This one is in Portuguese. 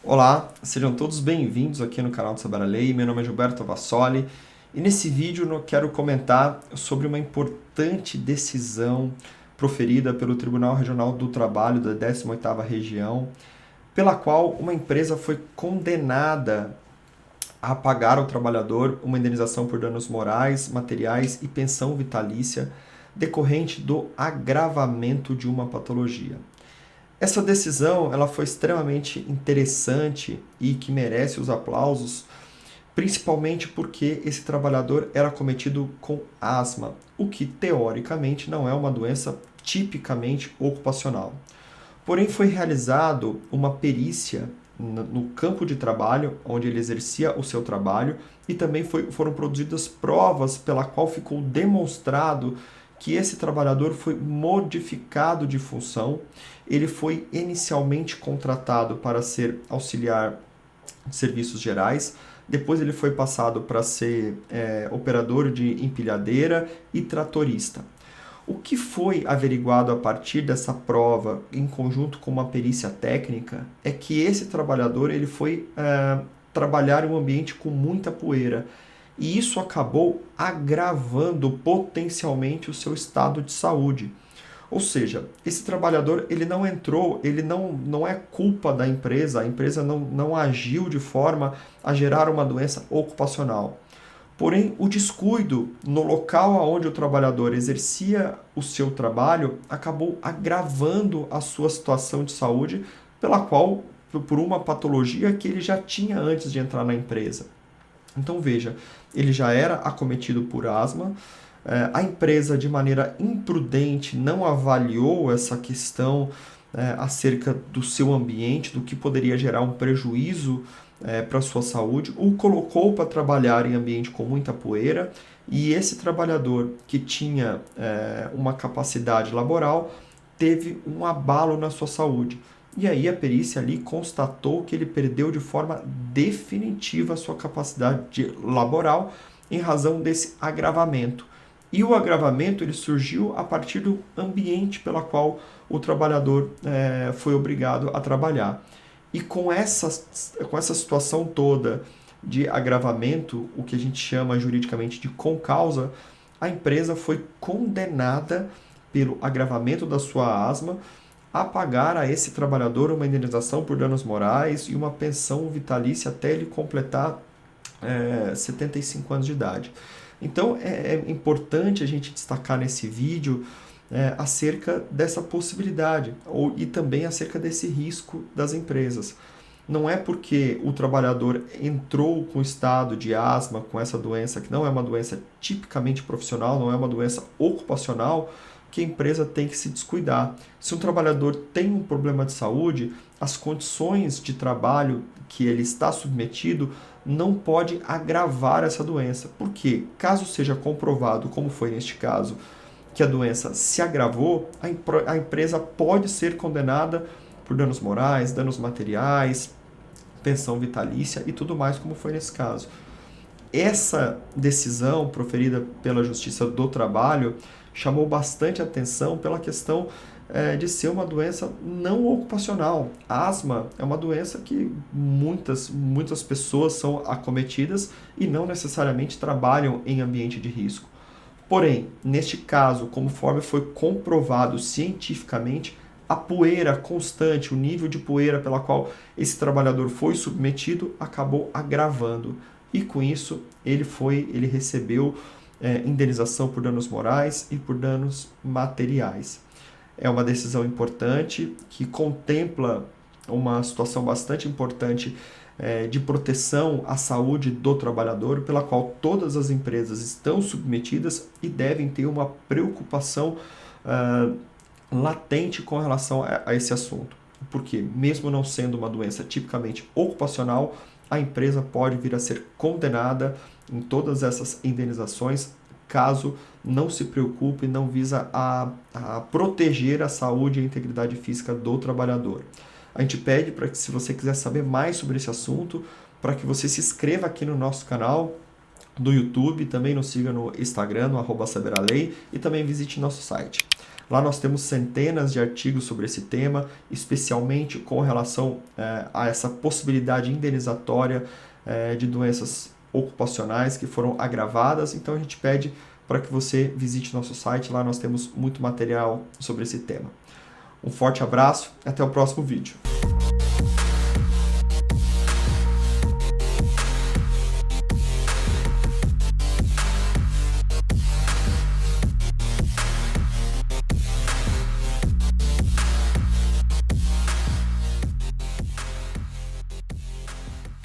Olá, sejam todos bem-vindos aqui no canal do Saber a Lei. Meu nome é Gilberto Vassoli e nesse vídeo eu quero comentar sobre uma importante decisão proferida pelo Tribunal Regional do Trabalho da 18ª Região, pela qual uma empresa foi condenada a pagar ao trabalhador uma indenização por danos morais, materiais e pensão vitalícia decorrente do agravamento de uma patologia. Essa decisão ela foi extremamente interessante e que merece os aplausos, principalmente porque esse trabalhador era cometido com asma, o que teoricamente não é uma doença tipicamente ocupacional. Porém, foi realizado uma perícia no campo de trabalho, onde ele exercia o seu trabalho, e também foram produzidas provas pela qual ficou demonstrado que esse trabalhador foi modificado de função. Ele foi inicialmente contratado para ser auxiliar de serviços gerais, depois ele foi passado para ser operador de empilhadeira e tratorista. O que foi averiguado a partir dessa prova, em conjunto com uma perícia técnica, é que esse trabalhador ele foi trabalhar em um ambiente com muita poeira. E isso acabou agravando potencialmente o seu estado de saúde. Ou seja, esse trabalhador ele não entrou, ele não é culpa da empresa, a empresa não agiu de forma a gerar uma doença ocupacional. Porém, o descuido no local onde o trabalhador exercia o seu trabalho acabou agravando a sua situação de saúde, por uma patologia que ele já tinha antes de entrar na empresa. Então veja, ele já era acometido por asma, a empresa de maneira imprudente não avaliou essa questão acerca do seu ambiente, do que poderia gerar um prejuízo para a sua saúde, o colocou para trabalhar em ambiente com muita poeira, e esse trabalhador que tinha uma capacidade laboral teve um abalo na sua saúde. E aí a perícia ali constatou que ele perdeu de forma definitiva a sua capacidade laboral em razão desse agravamento. E o agravamento ele surgiu a partir do ambiente pelo qual o trabalhador foi obrigado a trabalhar. E com essa situação toda de agravamento, o que a gente chama juridicamente de concausa, a empresa foi condenada pelo agravamento da sua asma a pagar a esse trabalhador uma indenização por danos morais e uma pensão vitalícia até ele completar 75 anos de idade. Então é importante a gente destacar nesse vídeo acerca dessa possibilidade e também acerca desse risco das empresas. Não é porque o trabalhador entrou com estado de asma, com essa doença, que não é uma doença tipicamente profissional, não é uma doença ocupacional, que a empresa tem que se descuidar. Se um trabalhador tem um problema de saúde, as condições de trabalho que ele está submetido não pode agravar essa doença. Porque, caso seja comprovado, como foi neste caso, que a doença se agravou, a empresa pode ser condenada por danos morais, danos materiais, pensão vitalícia e tudo mais, como foi nesse caso. Essa decisão proferida pela Justiça do Trabalho chamou bastante atenção pela questão de ser uma doença não ocupacional. A asma é uma doença que muitas pessoas são acometidas e não necessariamente trabalham em ambiente de risco. Porém, neste caso, conforme foi comprovado cientificamente, a poeira constante, o nível de poeira pela qual esse trabalhador foi submetido, acabou agravando. E com isso, ele recebeu indenização por danos morais e por danos materiais. É uma decisão importante que contempla uma situação bastante importante de proteção à saúde do trabalhador, pela qual todas as empresas estão submetidas e devem ter uma preocupação latente com relação a esse assunto. Porque, mesmo não sendo uma doença tipicamente ocupacional, a empresa pode vir a ser condenada em todas essas indenizações, caso não se preocupe e não visa a proteger a saúde e a integridade física do trabalhador. A gente pede para que, se você quiser saber mais sobre esse assunto, para que você se inscreva aqui no nosso canal, do YouTube, também nos siga no Instagram, no @saberalei, e também visite nosso site. Lá nós temos centenas de artigos sobre esse tema, especialmente com relação a essa possibilidade indenizatória de doenças ocupacionais que foram agravadas. Então a gente pede para que você visite nosso site, lá nós temos muito material sobre esse tema. Um forte abraço e até o próximo vídeo.